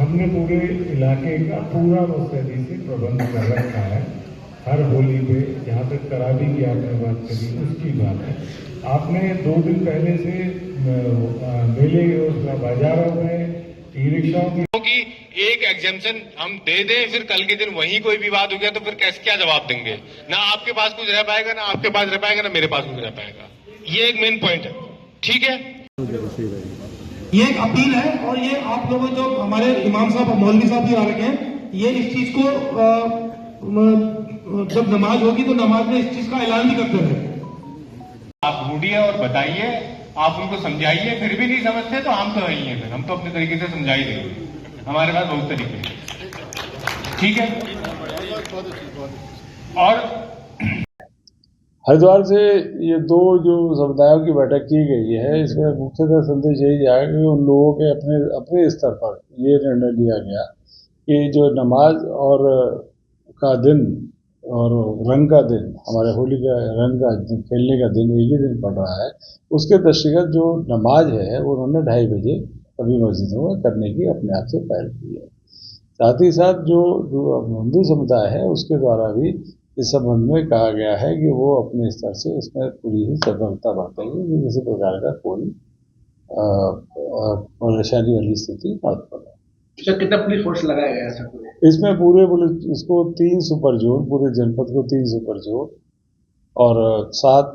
हमने पूरे इलाके का पूरा मुस्तैदी से प्रबंध कर रखा है। हर होली पे जहाँ तक तरावी की आपने बात करी उसकी बात है, आपने 2 दिन पहले से मेले बाजारों में ई रिक्शाओं की एक एग्जेम्पशन हम दे दें, फिर कल के दिन वहीं कोई विवाद हो गया तो फिर कैसे क्या जवाब देंगे? ना आपके पास कुछ रह पाएगा, ना आपके पास रह पाएगा, ना मेरे पास कुछ रह पाएगा। ये एक मेन पॉइंट है, ठीक है। ये एक अपील है और ये आप लोगों जो हमारे इमाम साहब मौलवी साहब भी आ रखे हैं, ये इस चीज को जब नमाज होगी तो नमाज में इस चीज का ऐलान भी करते रहे। आप ढूंढिए और बताइए, आप उनको समझाइए, फिर भी नहीं समझते तो हम तो है ही हैं, फिर हम तो अपने तरीके से समझा ही देंगे, हमारे पास बहुत तरीके हैं, ठीक है। और हरिद्वार से ये 2 जो समुदायों की बैठक की गई है, इसमें मुख्यतः संदेश यही आया कि उन लोगों के अपने स्तर पर ये निर्णय लिया गया कि जो नमाज और का दिन और रंग का दिन, हमारे होली का रंग का खेलने का दिन एक ही दिन पड़ रहा है, उसके दृष्टिगत जो नमाज है वो उन्होंने 2:30 बजे सभी मस्जिदों में करने की अपने आप से पहल की है। साथ ही साथ जो हिंदू समुदाय है उसके द्वारा भी इस संबंध में कहा गया है कि वो अपने स्तर से इसमें पूरी ही सतर्कता बरतेंगे कि किसी प्रकार का कोई परेशानी वाली स्थिति न उत्पन्न। कितना पुलिस फोर्स लगाया गया था? इसमें पूरे पुलिस इसको 3 सुपर जोन, पूरे जनपद को 3 सुपर जोन और 7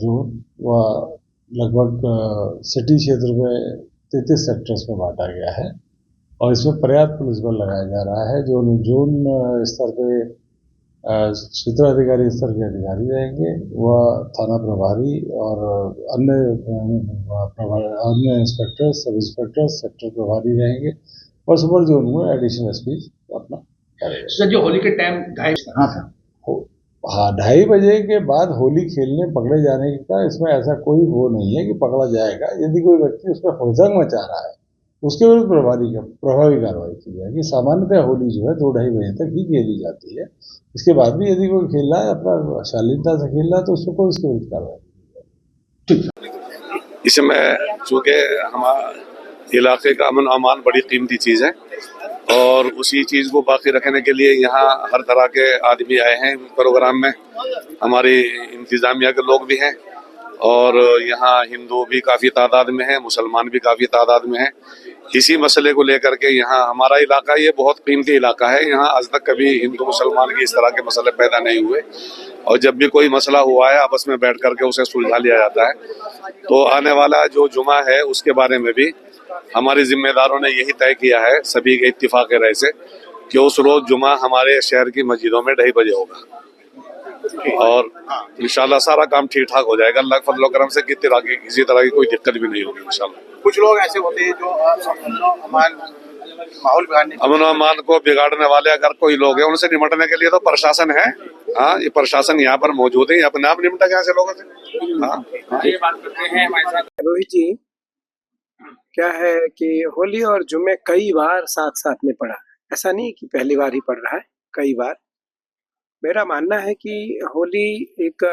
जोन व लगभग सिटी क्षेत्र में 33 सेक्टर्स में बांटा गया है और इसमें पर्याप्त पुलिस बल लगाया जा रहा है। जो जोन स्तर पे क्षेत्राधिकारी स्तर के अधिकारी रहेंगे, वह थाना प्रभारी और अन्य इंस्पेक्टर, सब इंस्पेक्टर, सेक्टर प्रभारी रहेंगे और सुपर जोन में एडिशनल एसपी अपना करेंगे। जो होली के टाइम 2:30 था, हाँ 2:30 बजे के बाद होली खेलने पकड़े जाने का इसमें ऐसा कोई वो नहीं है कि पकड़ा जाएगा। यदि कोई व्यक्ति उसका हुड़दंग मचा रहा है उसके विरुद्ध प्रभावी कार्रवाई की जाएगी। सामान्यतः होली जो है 2-2:30 बजे तक ही खेली जाती है। इसके बाद भी यदि कोई खेल रहा है, अपना शालीनता से खेल रहा है, तो उसको कोई उसके विरुद्ध कार्रवाई। इसमें चूँकि हमारे इलाके का अमन अमान बड़ी कीमती चीज़ है और उसी चीज़ को बाकी रखने के लिए यहाँ हर तरह के आदमी आए हैं प्रोग्राम में। हमारी इंतजामिया के लोग भी हैं और यहाँ हिंदू भी काफ़ी तादाद में है, मुसलमान भी काफ़ी तादाद में है। इसी मसले को लेकर के यहाँ हमारा इलाका ये बहुत कीमती इलाका है। यहाँ आज तक कभी हिंदू मुसलमान की इस तरह के मसले पैदा नहीं हुए और जब भी कोई मसला हुआ है आपस में बैठ करके उसे सुलझा लिया जाता है। तो आने वाला जो जुमा है उसके बारे में भी हमारे जिम्मेदारों ने यही तय किया है सभी के इत्तिफाक राय से कि उस रोज जुमा हमारे शहर की मस्जिदों में 2:30 बजे होगा और इंशाल्लाह सारा काम ठीक ठाक हो जाएगा। अल्लाह के फजल व करम से किसी तरह की कोई दिक्कत भी नहीं होगी इंशाल्लाह। कुछ लोग ऐसे होते हैं जो माहौल बिगाड़ने, अमन अमान को बिगाड़ने वाले अगर कोई लोग हैं उनसे निपटने के लिए तो प्रशासन है। हाँ, ये प्रशासन यहाँ पर मौजूद है, अपने आप निपटा ऐसे लोगों से। हाँ, ये बात करते हैं हमारे साथ रोहित जी। क्या है कि होली और जुम्मे कई बार साथ साथ में पड़ा, ऐसा नहीं कि पहली बार ही पड़ रहा है, कई बार। मेरा मानना है कि होली एक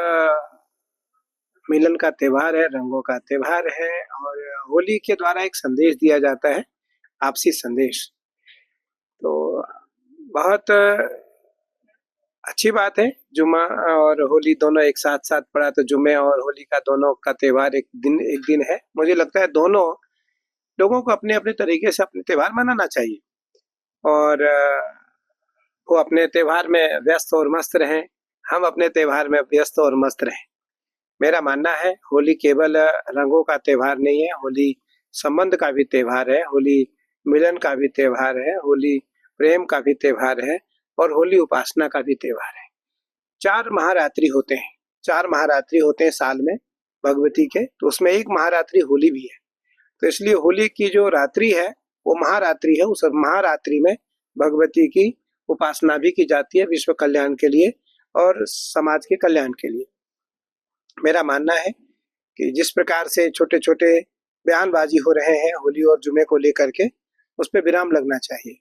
मिलन का त्योहार है, रंगों का त्योहार है और होली के द्वारा एक संदेश दिया जाता है, आपसी संदेश। तो बहुत अच्छी बात है, जुम्मा और होली दोनों एक साथ साथ पड़ा तो जुम्मे और होली का दोनों का त्योहार एक दिन है। मुझे लगता है दोनों लोगों को अपने अपने तरीके से अपने त्योहार मनाना चाहिए और वो अपने त्योहार में व्यस्त और मस्त रहें, हम अपने त्योहार में व्यस्त और मस्त रहें। मेरा मानना है होली केवल रंगों का त्योहार नहीं है, होली संबंध का भी त्योहार है, होली मिलन का भी त्योहार है, होली प्रेम का भी त्योहार है और होली उपासना का भी त्योहार है। 4 महारात्रि होते हैं, 4 महारात्रि होते हैं साल में भगवती के, तो उसमें एक महारात्रि होली भी है। तो इसलिए होली की जो रात्रि है वो महारात्रि है। उस महारात्रि में भगवती की उपासना भी की जाती है विश्व कल्याण के लिए और समाज के कल्याण के लिए। मेरा मानना है कि जिस प्रकार से छोटे छोटे बयानबाजी हो रहे हैं होली और जुमे को लेकर के, उस पर विराम लगना चाहिए।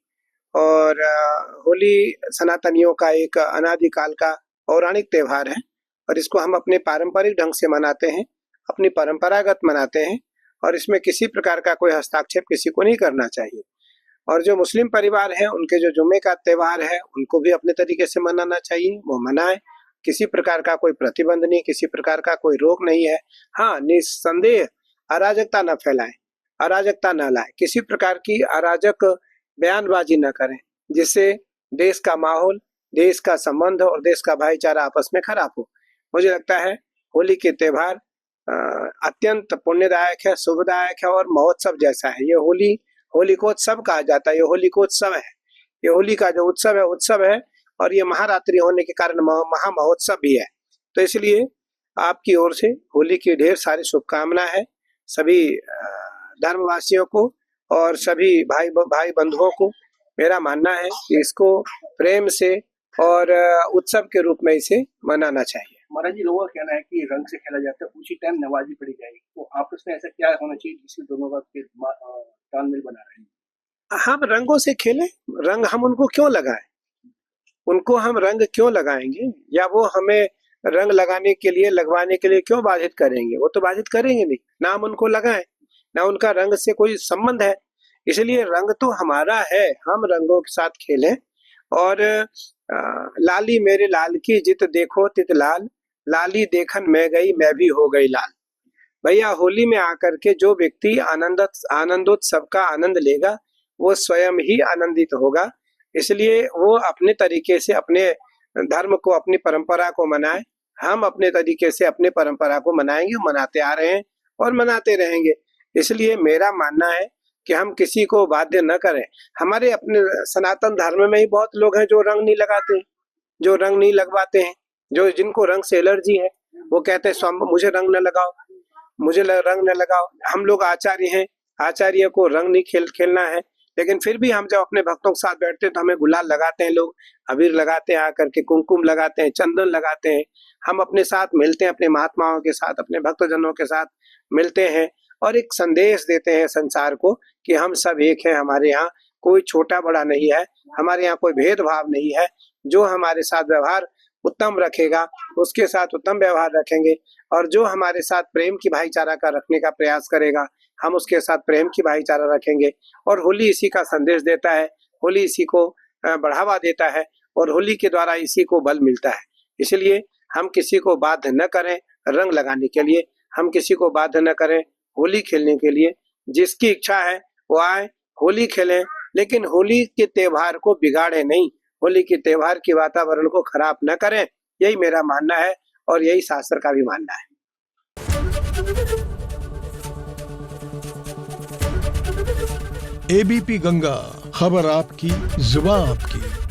और होली सनातनियों का एक अनादिकाल का पौराणिक त्योहार है और इसको हम अपने पारंपरिक ढंग से मनाते हैं, अपनी परंपरागत मनाते हैं और इसमें किसी प्रकार का कोई हस्तक्षेप किसी को नहीं करना चाहिए। और जो मुस्लिम परिवार है उनके जो जुम्मे का त्यौहार है उनको भी अपने तरीके से मनाना चाहिए, वो मनाएं। किसी प्रकार का कोई प्रतिबंध नहीं, किसी प्रकार का कोई रोक नहीं है। हाँ, निस्संदेह अराजकता न फैलाएं, अराजकता न लाएं, किसी प्रकार की अराजक बयानबाजी न करें जिससे देश का माहौल, देश का संबंध और देश का भाईचारा आपस में खराब हो। मुझे लगता है होली के त्योहार अत्यंत पुण्यदायक है, शुभदायक है और महोत्सव जैसा है। ये होली को उत्सव कहा जाता है, ये होली को उत्सव है, ये होली का जो उत्सव है और ये महारात्रि होने के कारण महा महोत्सव भी है। तो इसलिए आपकी ओर से होली की ढेर सारी शुभकामना है सभी धर्मवासियों को और सभी भाई बंधुओं को। मेरा मानना है कि इसको प्रेम से और उत्सव के रूप में इसे मनाना चाहिए। महाराज जी, लोगों का कहना है कि रंग से खेला जाता है, उसी टाइम नमाज़ी पढ़ी जाएगी, तो आपस में ऐसा क्या होना चाहिए जिससे दोनों का तालमेल बना रहे? हम रंगों से खेलें, रंग हम उनको क्यों लगाएं, उनको हम रंग क्यों लगाएंगे, या वो हमें रंग लगाने के लिए लगवाने के लिए क्यों बाधित करेंगे? वो तो बाधित करेंगे नहीं, ना हम उनको लगाएं, ना उनका रंग से कोई संबंध है। इसलिए रंग तो हमारा है, हम रंगों के साथ खेलें। और लाली मेरे लाल की जित देखो तित लाल, लाली देखन मैं गई मैं भी हो गई लाल। भैया, होली में आकर के जो व्यक्ति आनंदोत्सव का आनंद लेगा वो स्वयं ही आनंदित होगा। इसलिए वो अपने तरीके से अपने धर्म को, अपनी परंपरा को मनाए। हम अपने तरीके से अपने परंपरा को मनाएंगे, मनाते आ रहे हैं और मनाते रहेंगे। इसलिए मेरा मानना है कि हम किसी को बाध्य न करें। हमारे अपने सनातन धर्म में ही बहुत लोग हैं जो रंग नहीं लगाते, जो रंग नहीं लगवाते हैं, जो जिनको रंग से एलर्जी है। वो कहते हैं मुझे रंग न लगाओ, मुझे रंग न लगाओ। हम लोग आचार्य हैं, आचार्य को रंग नहीं खेलना है, लेकिन फिर भी हम जब अपने भक्तों के साथ बैठते हैं तो हमें गुलाल लगाते हैं, लोग अबीर लगाते हैं, आकर के कुमकुम लगाते हैं, चंदन लगाते हैं। हम अपने साथ मिलते हैं, अपने महात्माओं के साथ, अपने भक्तजनों के साथ मिलते हैं और एक संदेश देते हैं संसार को कि हम सब एक हैं। हमारे यहाँ कोई छोटा बड़ा नहीं है, हमारे यहाँ कोई भेदभाव नहीं है। जो हमारे साथ व्यवहार उत्तम रखेगा उसके साथ उत्तम व्यवहार रखेंगे, और जो हमारे साथ प्रेम की भाईचारा का रखने का प्रयास करेगा हम उसके साथ प्रेम की भाईचारा रखेंगे। और होली इसी का संदेश देता है, होली इसी को बढ़ावा देता है और होली के द्वारा इसी को बल मिलता है। इसलिए हम किसी को बाध्य न करें रंग लगाने के लिए, हम किसी को बाध्य न करें होली खेलने के लिए। जिसकी इच्छा है वो आए, होली खेलें, लेकिन होली के त्योहार को बिगाड़े नहीं, होली के त्योहार के वातावरण को खराब न करें। यही मेरा मानना है और यही शास्त्र का भी मानना है। एबीपी गंगा, खबर आपकी, जुबान आपकी।